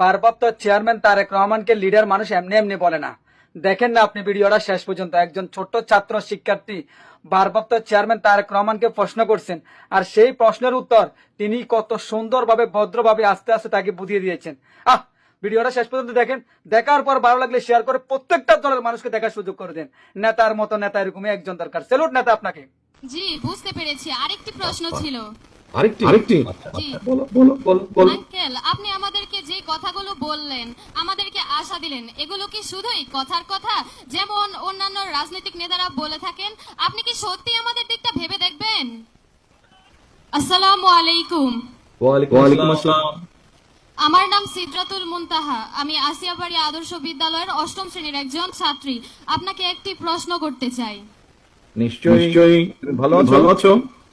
ভারপ্রাপ্ত চেয়ারম্যান তারেক রহমানকে লিডার মানুষ এমনি এমনি বলে না। দেখেন না আপনি ভিডিওটা শেষ পর্যন্ত। একজন ছোট্ট ছাত্র শিক্ষার্থী ভারপ্রাপ্ত চেয়ারম্যান তারেক রহমানকে প্রশ্ন করছেন, আর সেই প্রশ্নের উত্তর তিনি কত সুন্দরভাবে ভদ্রভাবে আস্তে আস্তে তাকে বুঝিয়ে দিয়েছেন। ভিডিওটা শেষ পর্যন্ত দেখেন। দেখার পর ভালো লাগলে শেয়ার করে প্রত্যেকটা দলের মানুষকে দেখার সুযোগ করে দেন। নেতার মতো নেতা এরকমই একজন দরকার। স্যালুট নেতা আপনাকে। জি, বুঝতে পেরেছি। আরেকটি প্রশ্ন ছিল। আরেকটি জি বলো বলো বলো বলো। আঙ্কেল, আপনি আমাদেরকে যে কথাগুলো বললেন, আমাদেরকে আশা দিলেন, এগুলো কি শুধুই কথার কথা যেমন অন্যান্য রাজনৈতিক নেতারা বলে থাকেন? আপনি কি সত্যি আমাদের দিকটা ভেবে দেখবেন? আসসালামু আলাইকুম। ওয়ালাইকুম আসসালাম। আমার নাম সিদরাতুল মুনতাহা। আমি আসিয়াবাড়ি আদর্শ বিদ্যালয়ের 8ম শ্রেণীর একজন ছাত্রী। আপনাকে একটি প্রশ্ন করতে চাই। নিশ্চয়ই। ভালো আছো?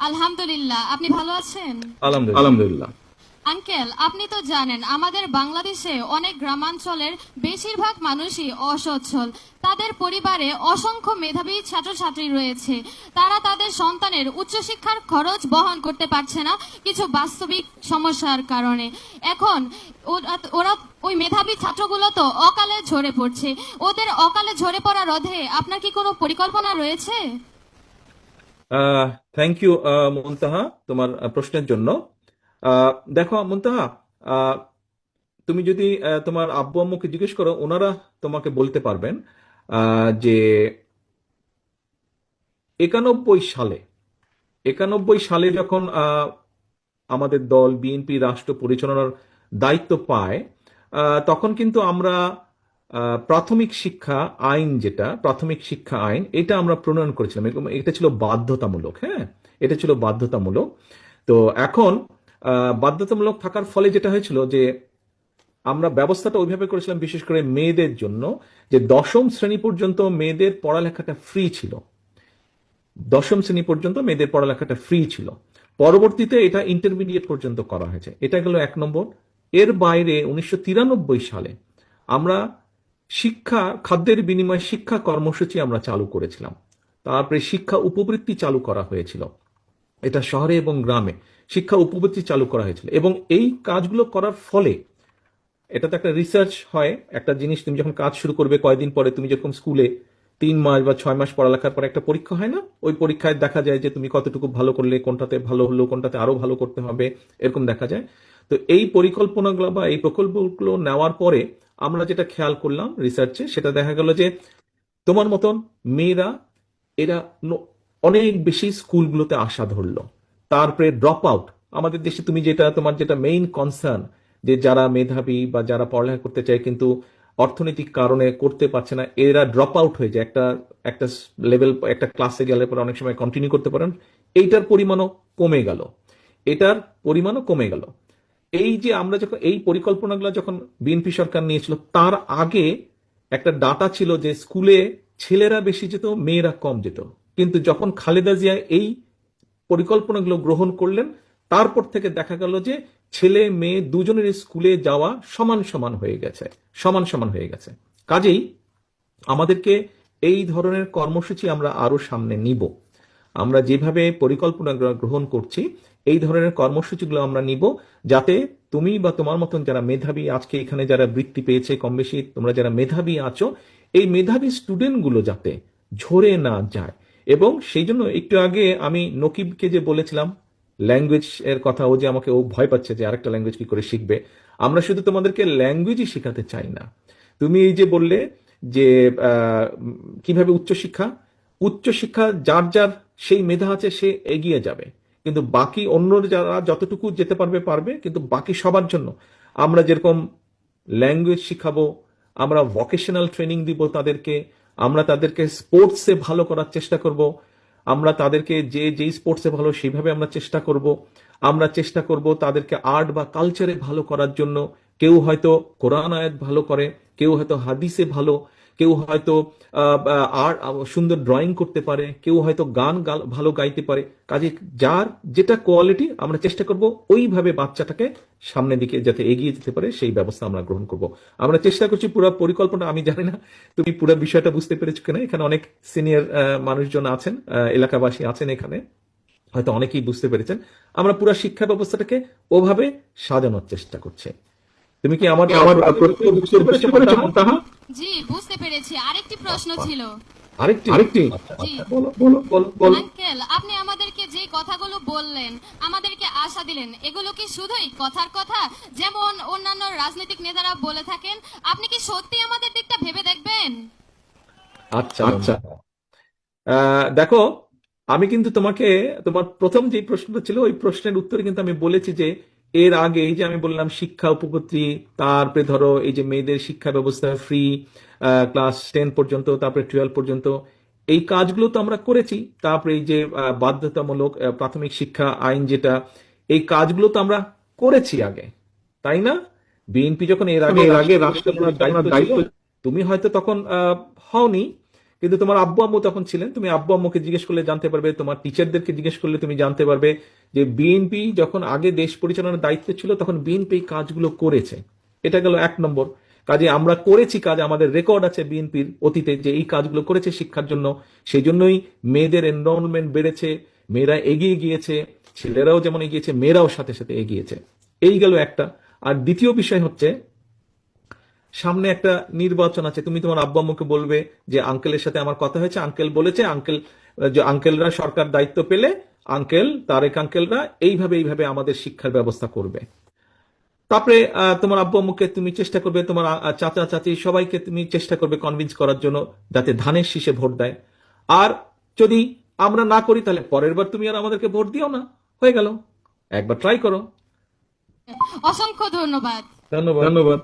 আলহামদুলিল্লাহ, আপনি ভালো আছেন? আলহামদুলিল্লাহ। আঙ্কেল, আপনি তো জানেন আমাদের বাংলাদেশে অনেক গ্রামাঞ্চলের বেশিরভাগ মানুষই অসচ্ছল। তাদের পরিবারে অসংখ্য মেধাবী ছাত্রছাত্রী রয়েছে। তারা তাদের সন্তানের উচ্চশিক্ষার খরচ বহন করতে পারছে না কিছু বাস্তবিক সমস্যার কারণে। এখন ওরা ওই মেধাবী ছাত্রগুলো তো অকালে ঝরে পড়ছে। ওদের অকালে ঝরে পড়া রোধে আপনার কি কোনো পরিকল্পনা রয়েছে? থ্যাংক ইউ মুনতাহা তোমার প্রশ্নের জন্য। দেখো মুনতাহা, আহ, তুমি যদি তোমার আব্বু আম্মুকে জিজ্ঞেস করো, ওনারা তোমাকে বলতে পারবেন যে 91 সালে যখন আমাদের দল বিএনপি রাষ্ট্র পরিচালনার দায়িত্ব পায়, তখন কিন্তু আমরা প্রাথমিক শিক্ষা আইন, প্রাথমিক শিক্ষা আইন, এটা আমরা প্রণয়ন করেছিলাম। এটা ছিল বাধ্যতামূলক। হ্যাঁ, এটা ছিল বাধ্যতামূলক। তো এখন বাধ্যতামূলক থাকার ফলে যেটা হয়েছিল যে আমরা ব্যবস্থাটা ওইভাবে করেছিলাম, বিশেষ করে মেয়েদের জন্য, যে 10ম শ্রেণী পর্যন্ত মেয়েদের পড়ালেখাটা ফ্রি ছিল। 10ম শ্রেণী পর্যন্ত মেয়েদের পড়ালেখাটা ফ্রি ছিল। পরবর্তীতে এটা ইন্টারমিডিয়েট পর্যন্ত করা হয়েছে। এটা গেল 1 নম্বর। এর বাইরে 1993 সালে আমরা খাদ্যের বিনিময়ে শিক্ষা কর্মসূচি আমরা চালু করেছিলাম। তারপরে শিক্ষা উপবৃত্তি চালু করা হয়েছিল। এটা শহরে এবং গ্রামে শিক্ষা উপবৃত্তি চালু করা হয়েছিল। এবং এই কাজগুলো করার ফলে, এটা তো একটা রিসার্চ হয়, একটা জিনিস তুমি যখন কাজ শুরু করবে কয়েকদিন পরে, তুমি যেরকম স্কুলে 3 মাস বা 6 মাস পড়ালেখার পরে একটা পরীক্ষা হয় না, ওই পরীক্ষায় দেখা যায় যে তুমি কতটুকু ভালো করলে, কোনটাতে ভালো হলো, কোনটাতে আরো ভালো করতে হবে, এরকম দেখা যায়। তো এই পরিকল্পনাগুলো বা এই প্রকল্পগুলো নেওয়ার পরে আমরা যেটা খেয়াল করলাম রিসার্চে, সেটা দেখা গেল যে তোমার মতন মেয়েরা এরা অনেক বেশি স্কুলগুলোতে আসা ধরলো। তারপরে ড্রপ আউট আমাদের দেশে, তুমি তোমার যেটা মেইন কনসার্ন, যে যারা মেধাবী বা যারা পড়ালেখা করতে চায় কিন্তু অর্থনৈতিক কারণে করতে পারছে না, এরা ড্রপ আউট হয়ে যায়। একটা একটা লেভেল, একটা ক্লাসে গেলে পরে অনেক সময় কন্টিনিউ করতে পারেন। এইটার পরিমাণও কমে গেল। এই যে আমরা যখন এই পরিকল্পনাগুলো যখন বিএনপি সরকার নিয়েছিল, তার আগে একটা ডাটা ছিল যে স্কুলে ছেলেরা বেশি যেত, মেয়েরা কম যেত। কিন্তু যখন খালেদা জিয়া এই পরিকল্পনাগুলো গ্রহণ করলেন, তারপর থেকে দেখা গেল যে ছেলে মেয়ে দুজনের স্কুলে যাওয়া সমান সমান হয়ে গেছে। কাজেই আমাদেরকে এই ধরনের কর্মসূচি আমরা আরো সামনে নিব। আমরা যেভাবে পরিকল্পনা গ্রহণ করছি, এই ধরনের কর্মসূচিগুলো আমরা নিব, যাতে তুমি বা তোমার মতন যারা মেধাবী, আজকে এখানে যারা বৃত্তি পেয়েছে, কম বেশি তোমরা যারা মেধাবী আছো, এই মেধাবী স্টুডেন্টগুলো যাতে ঝরে না যায়। এবং সেই জন্য একটু আগে আমি নকিবকে যে বলেছিলাম ল্যাঙ্গুয়েজ এর কথা, ও যে আমাকে ভয় পাচ্ছে যে আরেকটা ল্যাঙ্গুয়েজ কি করে শিখবে। আমরা শুধু তোমাদেরকে ল্যাঙ্গুয়েজই শেখাতে চাই না। তুমি এই যে বললে যে কিভাবে উচ্চশিক্ষা যার যার সেই মেধা আছে সে এগিয়ে যাবে, কিন্তু বাকি অন্য যারা যতটুকু যেতে পারবে, কিন্তু বাকি সবার জন্য আমরা যেরকম ল্যাঙ্গুয়েজ শিখাবো, আমরা ভোকেশনাল ট্রেনিং দিব তাদেরকে, আমরা তাদেরকে স্পোর্টসে ভালো করার চেষ্টা করব, আমরা তাদেরকে যেই স্পোর্টসে ভালো সেইভাবে আমরা চেষ্টা করব তাদেরকে আর্ট বা কালচারে ভালো করার জন্য। কেউ হয়তো কোরআন আয়াত ভালো করে, কেউ হয়তো হাদিসে ভালো, কেউ হয়তো আর্ট সুন্দর ড্রয়িং করতে পারে, কেউ হয়তো গান ভালো গাইতে পারে। কাজে যার যেটা কোয়ালিটি আমরা চেষ্টা করব ওইভাবে বাচ্চাটাকে সামনের দিকে যাতে এগিয়ে যেতে পারে সেই ব্যবস্থা আমরা গ্রহণ করব। আমরা চেষ্টা করছি পুরো পরিকল্পনা, আমি জানি না তুমি পুরো বিষয়টা বুঝতে পেরেছো কিনা। এখানে অনেক সিনিয়র মানুষজন আছেন, এলাকাবাসী আছেন, এখানে হয়তো অনেকেই বুঝতে পেরেছেন। আমরা পুরো শিক্ষা ব্যবস্থাটাকে ওভাবে সাজানোর চেষ্টা করছি। তুমি কি আমার প্রশ্ন বুঝতে পেরেছো তাহা? জি, বুঝতে পেরেছি। আরেকটি প্রশ্ন ছিল। আরেকটি জি বলো। আঙ্কেল, আপনি আমাদেরকে যে কথাগুলো বললেন, আমাদেরকে আশা দিলেন, এগুলো কি শুধুই কথার কথা, যেমন অন্যান্য রাজনৈতিক নেতারা বলে থাকেন? আপনি কি সত্যি আমাদের দিকটা ভেবে দেখবেন? আচ্ছা দেখো, আমি কিন্তু তোমাকে তোমার প্রথম যে প্রশ্নটা ছিল ওই প্রশ্নের উত্তরে কিন্তু আমি বলেছি যে এর আগে এই যে আমি বললাম শিক্ষা উপপত্তি, তারপরে ধরো এই যে মেয়েদের শিক্ষা ব্যবস্থা ফ্রি ক্লাস 10 পর্যন্ত, তারপরে 12 পর্যন্ত, এই কাজগুলো তো আমরা করেছি। তারপরে এই যে বাধ্যতামূলক প্রাথমিক শিক্ষা আইন যেটা, এই কাজগুলো তো আমরা করেছি আগে, তাই না? বিএনপি যখন এর আগে রাষ্ট্র দায়িত্ব, তুমি হয়তো তখন হওনি, কিন্তু তোমার আব্বু আম্মু তখন ছিলেন। তুমি আব্বু আম্মুকে জিজ্ঞেস করলে জানতে পারবে, তোমার টিচারদেরকে জিজ্ঞেস করলে তুমি জানতে পারবে যে বিএনপি যখন আগে দেশ পরিচালনার দায়িত্ব ছিল তখন বিএনপি এই কাজগুলো করেছে। এটা গেল 1 নম্বর। কাজে আমরা করেছি কাজ, আমাদের রেকর্ড আছে বিএনপির অতীতে যে এই কাজগুলো করেছে শিক্ষার জন্য। সেই জন্যই মেয়েদের এনরোলমেন্ট বেড়েছে, মেয়েরা এগিয়ে গিয়েছে, ছেলেরাও যেমন এগিয়েছে, মেয়েরাও সাথে সাথে এগিয়েছে। এই গেল একটা। আর দ্বিতীয় বিষয় হচ্ছে, সামনে একটা নির্বাচন আছে, তুমি তোমার আব্বু আম্মুকে বলবে যে আঙ্কেলের সাথে আমার কথা হয়েছে, আঙ্কেল বলেছে, আঙ্কেলরা সরকার দায়িত্ব পেলে তারেক আঙ্কেলরা এইভাবে আমাদের শিক্ষার ব্যবস্থা করবে। তারপরে তোমার আব্বু আম্মুকে তুমি চেষ্টা করবে, তোমার চাচা চাচি সবাইকে তুমি চেষ্টা করবে কনভিন্স করার জন্য যাতে ধানের শীষে ভোট দেয়। আর যদি আমরা না করি তাহলে পরের বার তুমি আর আমাদেরকে ভোট দিও না, হয়ে গেল। একবার ট্রাই করো। অসংখ্য ধন্যবাদ। ধন্যবাদ।